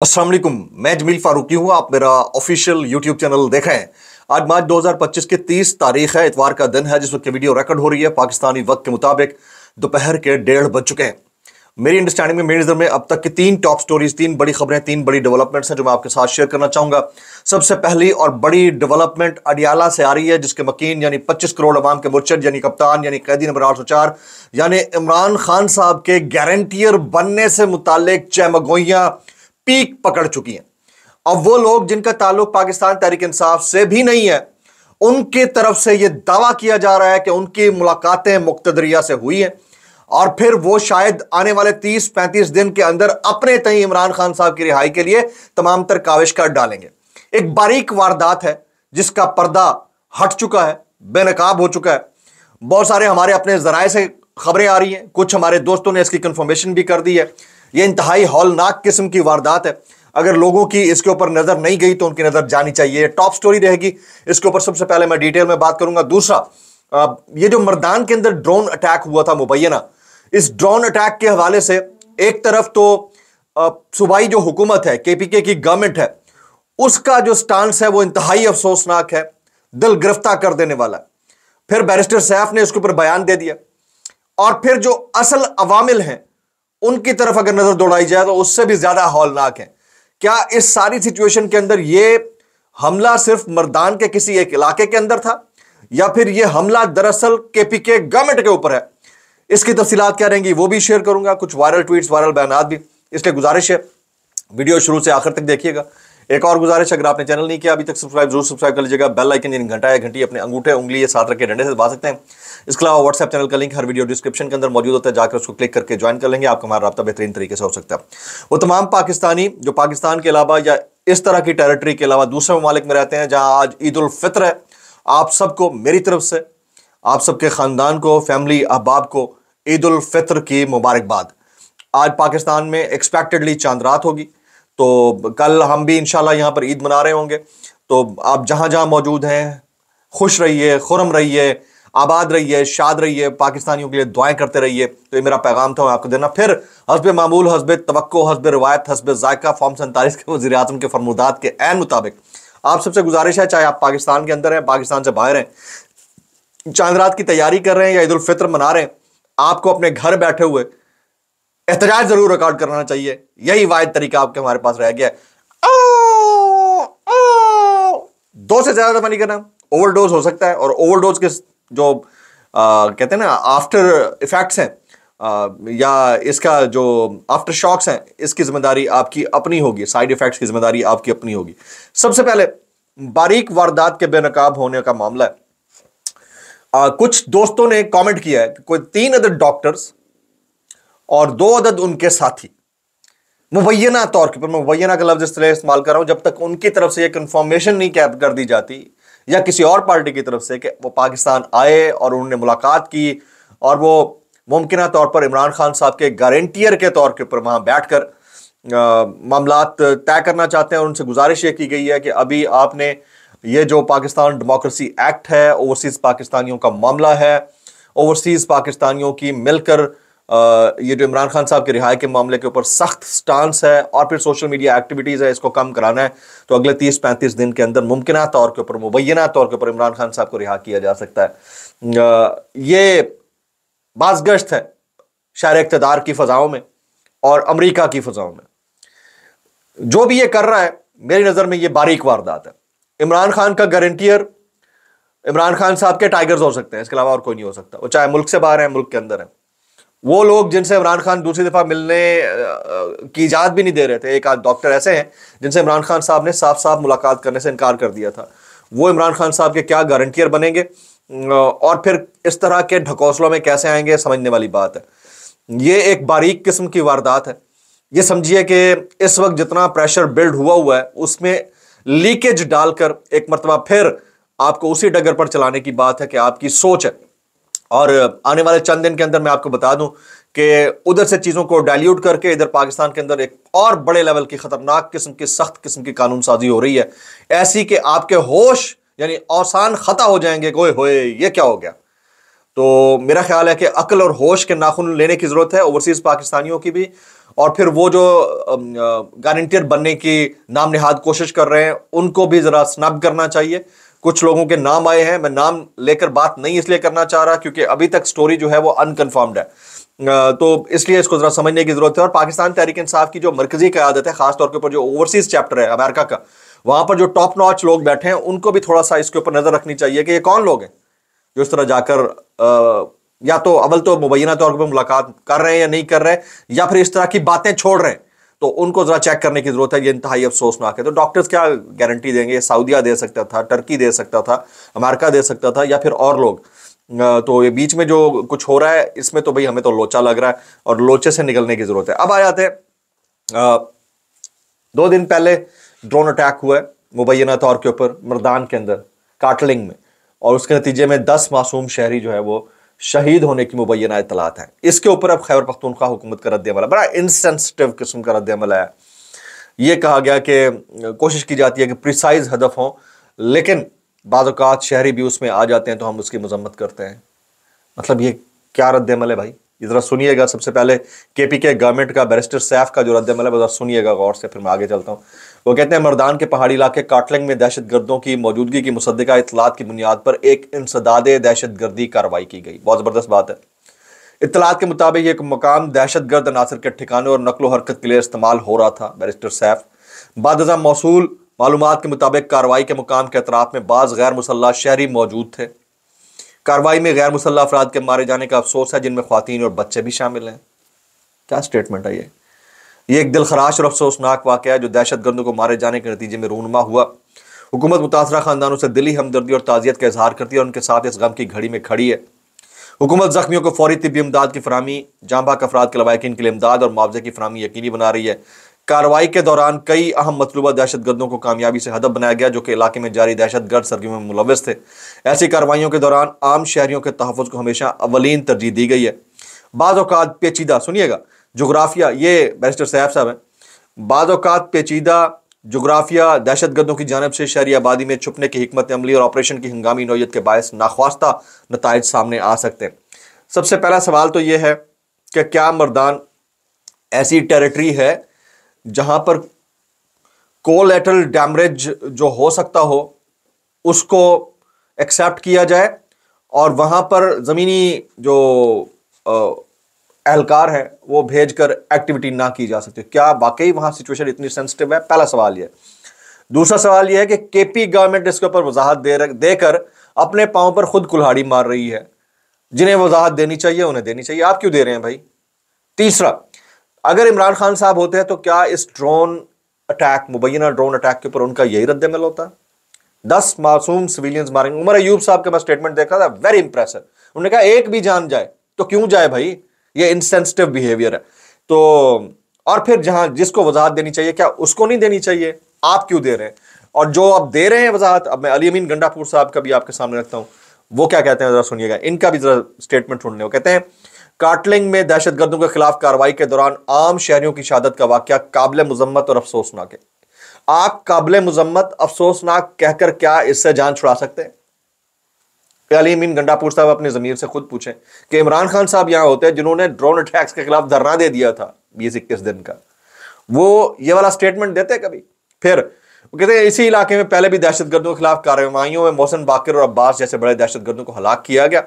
अस्सलाम वालेकुम। मैं जमील फारूकी हूं। आप मेरा ऑफिशियल यूट्यूब चैनल देख रहे हैं। आज मार्च 2025 की 30 तारीख है, इतवार का दिन है जिस वक्त वीडियो रिकॉर्ड हो रही है। पाकिस्तानी वक्त के मुताबिक दोपहर के 1:30 बज चुके हैं। मेरी अंडरस्टैंडिंग में, मेरी नजर में अब तक की 3 टॉप स्टोरीज, 3 बड़ी खबरें, 3 बड़ी डेवलपमेंट्स हैं जो मैं आपके साथ शेयर करना चाहूंगा। सबसे पहली और बड़ी डेवलपमेंट अडियाला से आ रही है, जिसके मकीन यानी 25 करोड़ अवाम के मुर्शद यानी कप्तान यानी कैदी नंबर 804 यानी इमरान खान साहब के गारंटियर बनने से मुतालिक चहमगोइयां पीक पकड़ चुकी हैं। अब वो लोग जिनका ताल्लुक पाकिस्तान तहरीक इंसाफ से भी नहीं है, उनकी तरफ से यह दावा किया जा रहा है कि उनकी मुलाकातें मुक्तदरिया से हुई हैं और फिर वो शायद आने वाले 30-35 दिन के अंदर अपने तई इमरान खान साहब की रिहाई के लिए तमाम तर काविश कर डालेंगे। एक बारीक वारदात है जिसका पर्दा हट चुका है, बेनकाब हो चुका है। बहुत सारे हमारे अपने जराए से खबरें आ रही हैं, कुछ हमारे दोस्तों ने इसकी कंफर्मेशन भी कर दी है। यह इंतहाई हौलनाक किस्म की वारदात है। अगर लोगों की इसके ऊपर नजर नहीं गई तो उनकी नजर जानी चाहिए। टॉप स्टोरी रहेगी, इसके ऊपर सबसे पहले मैं डिटेल में बात करूंगा। दूसरा, ये जो मर्दान के अंदर ड्रोन अटैक हुआ था मुबैना, इस ड्रोन अटैक के हवाले से एक तरफ तो सूबाई जो हुकूमत है, केपीके की गवर्नमेंट है, उसका जो स्टांस है वो इंतहाई अफसोसनाक है, दिल गिरफ्तार कर देने वाला है। फिर बैरिस्टर सैफ ने इसके ऊपर बयान दे दिया और फिर जो असल अवामिल हैं उनकी तरफ अगर नजर दौड़ाई जाए तो उससे भी ज्यादा हौलनाक है। क्या इस सारी सिचुएशन के अंदर यह हमला सिर्फ मर्दान के किसी एक इलाके के अंदर था या फिर यह हमला दरअसल केपीके गवर्नमेंट के ऊपर है? इसकी तफसीलात क्या रहेंगी वो भी शेयर करूंगा, कुछ वायरल ट्वीट्स, वायरल बयानात भी। इसलिए गुजारिश है वीडियो शुरू से आखिर तक देखिएगा। एक और गुजारिश, अगर आपने चैनल नहीं किया अभी तक सब्सक्राइब जरूर सब्सक्राइब कर लीजिएगा। बेल आइकन यानी घंटा या घंटी अपने अंगूठे उंगली साथ रख के डंडे से दबा सकते हैं। इसके अलावा व्हाट्सएप चैनल का लिंक हर वीडियो डिस्क्रिप्शन के अंदर मौजूद होता है, जाकर उसको क्लिक करके ज्वाइन कर लेंगे। आपका हमारा राब्ता बेहतरीन तरीके से हो सकता है। वो तमाम पाकिस्तानी जो पाकिस्तान के अलावा या इस तरह की टेरिटरी के अलावा दूसरे ममालिक में रहते हैं जहां आज ईद उल फित्र है, आप सबको मेरी तरफ से, आप सबके खानदान को, फैमिली अहबाब को ईद उल फित्र की मुबारकबाद। आज पाकिस्तान में एक्सपेक्टेडली चांद रात होगी, तो कल हम भी इंशाल्लाह यहां पर ईद मना रहे होंगे। तो आप जहां जहां मौजूद हैं, खुश रहिए, खुरम रहिए, आबाद रहिए, शाद रहिए, पाकिस्तानियों के लिए दुआएं करते रहिए। तो ये मेरा पैगाम था आपको देना। फिर हस्ब मामूल, हस्ब तवक्को, हस्ब रिवायत, हस्ब जायका फॉर्म 47 के वज़ीर आज़म के फरमुदात के ऐन मुताबिक आप सबसे गुजारिश है, चाहे आप पाकिस्तान के अंदर हैं, पाकिस्तान से बाहर हैं, चांद रात की तैयारी कर रहे हैं या ईद उल फित्र मना रहे हैं, आपको अपने घर बैठे हुए एहतजाज जरूर रिकॉर्ड करना चाहिए। यही वाहिद तरीका आपके हमारे पास रह गया है। 2 से ज्यादा दफा नहीं करना, ओवरडोज हो सकता है। और ओवरडोज के जो कहते हैं ना आफ्टर इफेक्ट्स हैं या इसका जो आफ्टर शॉक्स हैं, इसकी जिम्मेदारी आपकी अपनी होगी, साइड इफेक्ट्स की जिम्मेदारी आपकी अपनी होगी। सबसे पहले बारीक वारदात के बेनकाब होने का मामला है। कुछ दोस्तों ने कमेंट किया है कि कोई 3 अदद डॉक्टर्स और 2 अदद उनके साथी, मुबैना तौर पर, मैं मुबैना का लफ्ज इसलिए इस्तेमाल कर रहा हूं जब तक उनकी तरफ से एक कंफर्मेशन नहीं कर दी जाती या किसी और पार्टी की तरफ से कि वो पाकिस्तान आए और उन्होंने मुलाकात की और वो मुमकिन तौर पर इमरान खान साहब के गारंटियर के तौर के ऊपर वहां बैठकर मामलात तय करना चाहते हैं। और उनसे गुजारिश ये की गई है कि अभी आपने ये जो पाकिस्तान डेमोक्रेसी एक्ट है, ओवरसीज पाकिस्तानियों का मामला है, ओवरसीज पाकिस्तानियों की मिलकर ये जो इमरान खान साहब के रिहाई के मामले के ऊपर सख्त स्टांस है और फिर सोशल मीडिया एक्टिविटीज है, इसको कम कराना है। तो अगले 30-35 दिन के अंदर मुमकिन तौर के ऊपर, मुबैना तौर के ऊपर इमरान खान साहब को रिहा किया जा सकता है। ये बाज़गश्त है शहर इक़्तिदार की फ़ज़ाओं में और अमरीका की फ़ज़ाओं में। जो भी ये कर रहा है, मेरी नज़र में ये बारीक वारदात है। इमरान खान का गारंटियर इमरान खान साहब के टाइगर्स हो सकते हैं, इसके अलावा और कोई नहीं हो सकता। वो चाहे मुल्क से बाहर है, मुल्क के अंदर है। वो लोग जिनसे इमरान खान दूसरी दफा मिलने की इजाजत भी नहीं दे रहे थे, एक आध डॉक्टर ऐसे हैं जिनसे इमरान खान साहब ने साफ साफ मुलाकात करने से इनकार कर दिया था, वो इमरान खान साहब के क्या गारंटियर बनेंगे और फिर इस तरह के ढकोसलों में कैसे आएंगे, समझने वाली बात है। ये एक बारीक किस्म की वारदात है। ये समझिए कि इस वक्त जितना प्रेशर बिल्ड हुआ है उसमें लीकेज डालकर एक मरतबा फिर आपको उसी डगर पर चलाने की बात है कि आपकी सोच है। और आने वाले चंद दिन के अंदर मैं आपको बता दूं कि उधर से चीज़ों को डाइल्यूट करके इधर पाकिस्तान के अंदर एक और बड़े लेवल की खतरनाक किस्म की, सख्त किस्म की कानून साजी हो रही है, ऐसी कि आपके होश यानी औसान खता हो जाएंगे। ओए होए ये क्या हो गया। तो मेरा ख्याल है कि अक्ल और होश के नाखून लेने की जरूरत है ओवरसीज पाकिस्तानियों की भी और फिर वो जो गारंटियर बनने की नाम निहाद कोशिश कर रहे हैं उनको भी जरा स्नब करना चाहिए। कुछ लोगों के नाम आए हैं, मैं नाम लेकर बात नहीं इसलिए करना चाह रहा क्योंकि अभी तक स्टोरी जो है वो अनकंफर्म्ड है, तो इसलिए इसको जरा समझने की जरूरत है। और पाकिस्तान तहरीक इंसाफ की जो मरकजी क़यादत है, खासतौर के ऊपर जो ओवरसीज चैप्टर है अमेरिका का, वहां पर जो टॉप नॉच लोग बैठे हैं उनको भी थोड़ा सा इसके ऊपर नजर रखनी चाहिए कि ये कौन लोग हैं जो इस तरह जाकर या तो अव्वल तो मुबैना तौर पर मुलाकात कर रहे हैं या नहीं कर रहे हैं, या फिर इस तरह की बातें छोड़ रहे हैं, तो उनको जरा चेक करने की जरूरत है। ये इंतहाई अफसोसनाक है। तो डॉक्टर्स क्या गारंटी देंगे? सऊदीया दे सकता था, टर्की दे सकता था, अमेरिका दे सकता था, या फिर और लोग। तो ये बीच में जो कुछ हो रहा है इसमें तो भाई हमें तो लोचा लग रहा है और लोचे से निकलने की जरूरत है। अब आ जाते हैं 2 दिन पहले ड्रोन अटैक हुआ है मुबैना तौर के ऊपर मर्दान के अंदर काटलिंग में, और उसके नतीजे में 10 मासूम शहरी जो है वो शहीद होने की मुबैना इतलात है। इसके ऊपर अब खैबर पख्तूनख्वा हुकूमत का रद्द अमल है, बड़ा इनसेंसिटिव किस्म का रद्द अमल है। यह कहा गया कि कोशिश की जाती है कि प्रिसाइज हदफ हो, लेकिन बाज़ औक़ात शहरी भी उसमें आ जाते हैं तो हम उसकी मजम्मत करते हैं। मतलब ये क्या रद्द अमल है भाई? ये जरा सुनिएगा। सबसे पहले केपी के गवर्नमेंट का बैरिस्टर सैफ का जो रद्द अमल है वो जरा सुनिएगा गौर से, फिर मैं आगे चलता हूँ। वो कहते हैं मर्दान के पहाड़ी इलाके काटलिंग में दहशत गर्दों की मौजूदगी की मुसद्दिका इतलात की बुनियाद पर एक इंसदाद दहशत गर्दी कार्रवाई की गई। बहुत ज़बरदस्त बात है। इतलात के मुताबिक एक मुकाम दहशत गर्द अनासर के ठिकाने और नकलो हरकत के लिए इस्तेमाल हो रहा था। बैरिस्टर सैफ बाद मौसूल मालूमात के मुताबिक कार्रवाई के मुकाम के अतराफ में बाज़ गैर मुसल्लह शहरी मौजूद थे। कार्रवाई में गैर मुसल्लह अफराद के मारे जाने का अफसोस है, जिनमें ख्वातीन और बच्चे भी शामिल हैं। क्या स्टेटमेंट है ये एक दिलखराश और अफसोसनाक वाक़या है जो दहशत गर्दों को मारे जाने के नतीजे में रूनुमा हुआ। हुकूमत मुतासरा खानदानों से दिली हमदर्दी और ताज़ियत का इजहार करती है और उनके साथ इस गम की घड़ी में खड़ी है। हुकूमत जख्मियों को फौरी तिब्बी इमदाद की फराहमी, जाँ बाक अफराद के लवाकिन के लिए इमदाद और मुआवजे की फराहमी यकीनी बना रही है। कार्रवाई के दौरान कई अहम मतलूबा दहशत गर्दों को कामयाबी से हदफ बनाया गया जो कि इलाके में जारी दहशत गर्द सरगर्मियों में मुलव्वस थे। ऐसी कार्रवाइयों के दौरान आम शहरियों के तहफ़्फ़ुज़ को हमेशा अवलीन तरजीह दी गई है। बाज़ औक़ात पेचीदा, सुनिएगा, जोग्राफिया, ये बैरिस्टर सैफ साहब हैं, बाज़ औक़ात पेचीदा जोग्राफिया दहशत गर्दों की जानिब से शहरी आबादी में छुपने की हिकमत अमली और ऑपरेशन की हंगामी नौयत के बायस नाख्वास्ता नताइज सामने आ सकते हैं। सबसे पहला सवाल तो यह है कि क्या मर्दान ऐसी टेरिटरी है जहां पर कोलैटरल डैमेज जो हो सकता हो उसको एक्सेप्ट किया जाए और वहां पर ज़मीनी जो एहलकार है वो भेजकर एक्टिविटी ना की जा सकती? क्या वाकई वहां सिचुएशन इतनी सेंसिटिव है? पहला सवाल यह। दूसरा सवाल यह है कि केपी गवर्नमेंट इसके ऊपर वजाहत देकर अपने पांव पर खुद कुल्हाड़ी मार रही है। जिन्हें वजाहत देनी चाहिए उन्हें देनी चाहिए, आप क्यों दे रहे हैं भाई? तीसरा, अगर इमरान खान साहब होते हैं तो क्या इस ड्रोन अटैक, मुबैना ड्रोन अटैक के ऊपर उनका यही रद्द-ए-अमल होता? 10 मासूम सिविलियंस मारेंगे। उमर अयूब साहब का मैं स्टेटमेंट देखा था, वेरी इंप्रेसिव। उन्होंने कहा एक भी जान जाए तो क्यों जाए भाई, ये इनसेंसिटिव बिहेवियर है। तो और फिर जहां जिसको वजाहत देनी चाहिए क्या उसको नहीं देनी चाहिए? आप क्यों दे रहे हैं? और जो आप दे रहे हैं वजाहत, अब मैं अली अमीन गंडापुर साहब का भी आपके सामने रखता हूं, वो क्या कहते हैं जरा सुनिएगा, इनका भी जरा स्टेटमेंट सुन लें। वो कहते हैं काटलिंग में दहशत गर्दों के खिलाफ कार्रवाई के दौरान आम शहरियों की शहादत का वाकया काबिल मुजम्मत और अफसोसनाक है। आप काबिल मुजम्मत अफसोसनाक कहकर क्या इससे जान छुड़ा सकते हैं? अली अमीन गंडापुर साहब अपने जमीर से खुद पूछें कि इमरान खान साहब यहां होते हैं जिन्होंने ड्रोन अटैक्स के खिलाफ धरना दे दिया था 20-21 दिन का, वो ये वाला स्टेटमेंट देते कभी? फिर वो कहते हैं इसी इलाके में पहले भी दहशत गर्दों के खिलाफ कार्रवाइयों में मोहसिन बाकिर और अब्बास जैसे बड़े दहशत गर्दों को हलाक किया गया।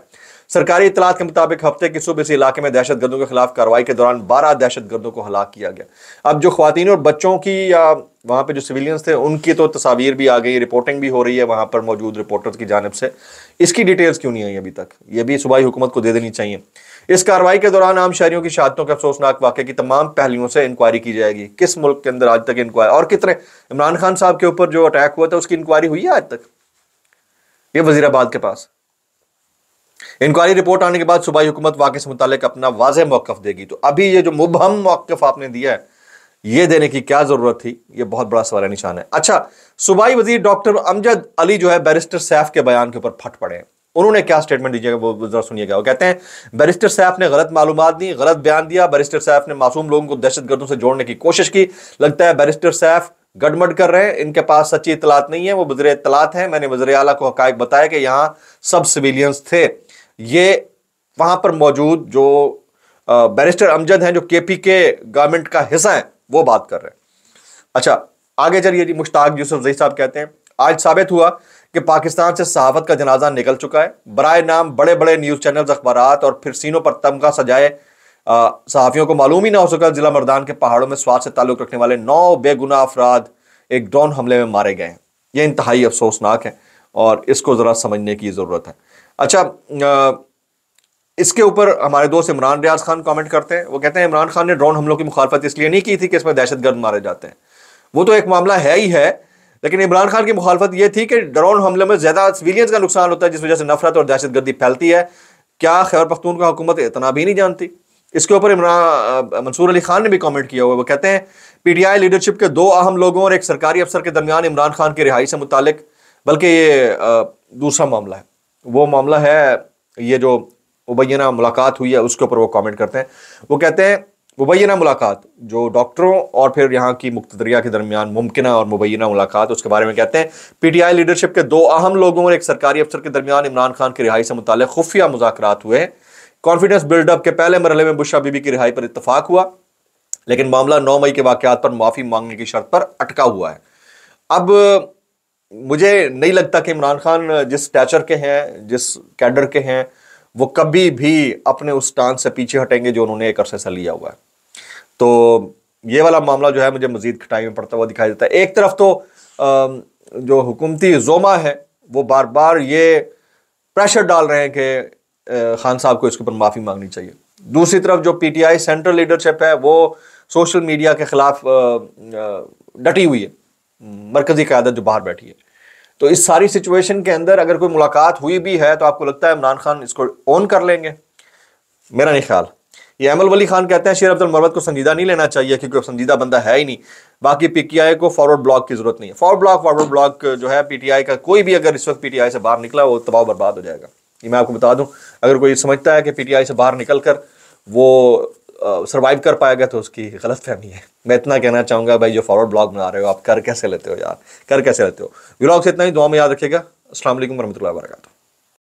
सरकारी इतलात के मुताबिक हफ्ते की सुबह इस इलाके में दहशत गर्दों के खिलाफ कार्रवाई के दौरान 12 दहशत गर्दों को हलाक किया गया। अब जो ख्वातीन और बच्चों की या वहां पे जो सिविलियंस थे उनकी तो तस्वीर भी आ गई, रिपोर्टिंग भी हो रही है वहां पर मौजूद रिपोर्टर्स की जानिब से। इसकी डिटेल्स क्यों नहीं आई अभी तक? ये भी सूबाई हुकूमत को दे देनी चाहिए। इस कार्रवाई के दौरान आम शहरियों की शहादतों के अफसोसनाक वाक़े की तमाम पहलुओं से इंक्वायरी की जाएगी। किस मुल्क के अंदर आज तक इंक्वायरी, और कितने, इमरान खान साहब के ऊपर जो अटैक हुआ था उसकी इंक्वायरी हुई है आज तक? ये वजीराबाद के पास इंक्वायरी रिपोर्ट आने के बाद सूबाई हुकूमत वाक़े से मुताल्लिक अपना वाज़ेह मौक़िफ़ देगी। तो अभी ये जो मुबहम मौक़िफ़ आपने दिया है ये देने की क्या जरूरत थी? ये बहुत बड़ा सवाल निशान है। अच्छा, सूबाई वजीर डॉक्टर अमजद अली जो है बैरिस्टर सैफ के बयान के ऊपर फट पड़े हैं। उन्होंने क्या स्टेटमेंट दीजिएगा वो जरा सुनिएगा। वो कहते हैं बैरिस्टर सैफ ने गलत मालूमात दी, गलत बयान दिया। बैरिस्टर सैफ ने मासूम लोगों को दहशत गर्दों से जोड़ने की कोशिश की। लगता है बैरिस्टर सैफ गड़बड़ कर रहे हैं, इनके पास सच्ची इतलात नहीं है, वो वज़ीर इत्तलात हैं। मैंने वज़ीर आला को हक़ाइक़ बताया कि यहाँ सब सिविलियंस थे। ये वहां पर मौजूद जो बैरिस्टर अमजद हैं जो KPK गवर्नमेंट का हिस्सा है, वो बात कर रहे हैं। अच्छा आगे चलिए जी, मुश्ताक यूसुफजई साहब कहते हैं आज साबित हुआ कि पाकिस्तान से सहाफत का जनाजा निकल चुका है। बराए नाम बड़े बड़े न्यूज़ चैनल्स, अखबारात और फिर सीनों पर तमगा सजाए सहाफ़ियों को मालूम ही ना हो सका जिला मर्दान के पहाड़ों में स्वाद से ताल्लुक़ रखने वाले 9 बेगुनाह अफराद एक ड्रोन हमले में मारे गए हैं। यह इंतहाई अफसोसनाक है और इसको ज़रा समझने की ज़रूरत है। अच्छा इसके ऊपर हमारे दोस्त इमरान रियाज खान कमेंट करते हैं। वो कहते हैं इमरान खान ने ड्रोन हमलों की मुखालफत इसलिए नहीं की थी कि इसमें दहशतगर्द मारे जाते हैं, वो तो एक मामला है ही है, लेकिन इमरान खान की मुखालफत यह थी कि ड्रोन हमले में ज़्यादा सिविलियंस का नुकसान होता है जिस वजह से नफरत और दहशतगर्दी फैलती है। क्या खैबर पख्तूनख्वा हुकूमत इतना भी नहीं जानती? इसके ऊपर मंसूर अली खान ने भी कमेंट किया हुआ। वो कहते हैं PTI लीडरशिप के 2 अहम लोगों और एक सरकारी अफसर के दरमियान इमरान खान की रिहाई से मुतालिक, बल्कि ये दूसरा मामला है, वो मामला है ये जो मुबैना मुलाकात हुई है उसके ऊपर वो कमेंट करते हैं। वो कहते हैं मुबैना मुलाकात जो डॉक्टरों और फिर यहाँ की मुक्तदरिया के दरमियान मुमकिना और मुबैना मुलाकात, उसके बारे में कहते हैं PTI लीडरशिप के 2 अहम लोगों और एक सरकारी अफसर के दरमियान इमरान खान की रिहाई से मुतालिक खुफिया मुज़ाकरात हुए। कॉन्फिडेंस बिल्डअप के पहले मरहले में बुशरा बीबी की रिहाई पर इत्तफाक हुआ, लेकिन मामला 9 मई के वाक़यात पर माफ़ी मांगने की शर्त पर अटका हुआ है। अब मुझे नहीं लगता कि इमरान खान जिस स्टैचर के हैं, जिस कैडर के हैं, वो कभी भी अपने उस स्टांस से पीछे हटेंगे जो उन्होंने एक अरसे से लिया हुआ है। तो ये वाला मामला जो है मुझे मजीद खटाई में पड़ता हुआ दिखाई देता है। एक तरफ तो जो हुकूमती ज़ोमा है वो बार बार ये प्रेशर डाल रहे हैं कि खान साहब को इसके ऊपर माफ़ी मांगनी चाहिए। दूसरी तरफ जो PTI सेंट्रल लीडरशिप है वो सोशल मीडिया के खिलाफ डटी हुई है, मरकजी क़यादत जो बाहर बैठी है। तो इस सारी सिचुएशन के अंदर अगर कोई मुलाकात हुई भी है तो आपको लगता है इमरान खान इसको ऑन कर लेंगे? मेरा नहीं ख्याल। ये अमल वली खान कहते हैं शेर अब्दुल मरवत को संजीदा नहीं लेना चाहिए क्योंकि वो संजीदा बंदा है ही नहीं। बाकी PTI को फॉरवर्ड ब्लॉक की जरूरत नहीं है। फॉरवर्ड ब्लॉक जो है PTI का, कोई भी अगर इस वक्त PTI से बाहर निकला वो तबाह बर्बाद हो जाएगा। ये मैं आपको बता दूं, अगर कोई समझता है कि PTI से बाहर निकल कर वो सर्वाइव कर पाएगा तो उसकी गलत फहमी है। मैं इतना कहना चाहूँगा भाई जो फॉरवर्ड ब्लॉग बना रहे हो आप कर कैसे लेते हो यार, कर कैसे लेते हो। व्लॉग से इतना ही, दुआ में याद रखिएगा। अस्सलाम वालेकुम वरहमतुल्लाहि वबरकातुहू।